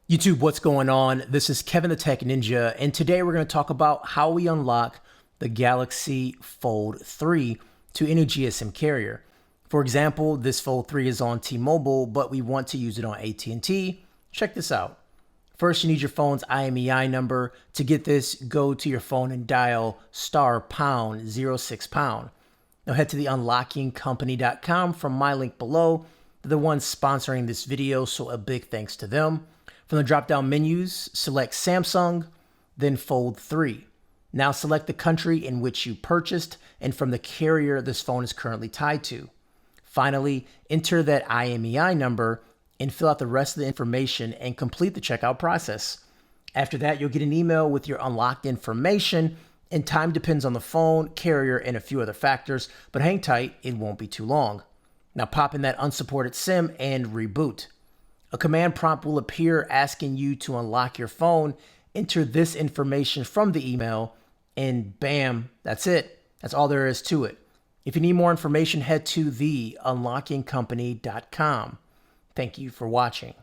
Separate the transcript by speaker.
Speaker 1: YouTube, what's going on? This is Kevin the Tech Ninja, and today we're going to talk about how we unlock the Galaxy Fold 3 to any GSM carrier. For example, this Fold 3 is on T-Mobile, but we want to use it on AT&T. Check this out. First, you need your phone's IMEI number. To get this, go to your phone and dial *#06#. Now head to the unlockingcompany.com from my link below. They're the ones sponsoring this video, so a big thanks to them. From the drop-down menus, select Samsung, then Fold 3. Now select the country in which you purchased and from the carrier this phone is currently tied to. Finally, enter that IMEI number and fill out the rest of the information and complete the checkout process. After that, you'll get an email with your unlocked information, and time depends on the phone, carrier, and a few other factors, but hang tight, it won't be too long. Now pop in that unsupported SIM and reboot. A command prompt will appear asking you to unlock your phone. Enter this information from the email, and bam, that's it. That's all there is to it. If you need more information, head to theunlockingcompany.com. Thank you for watching.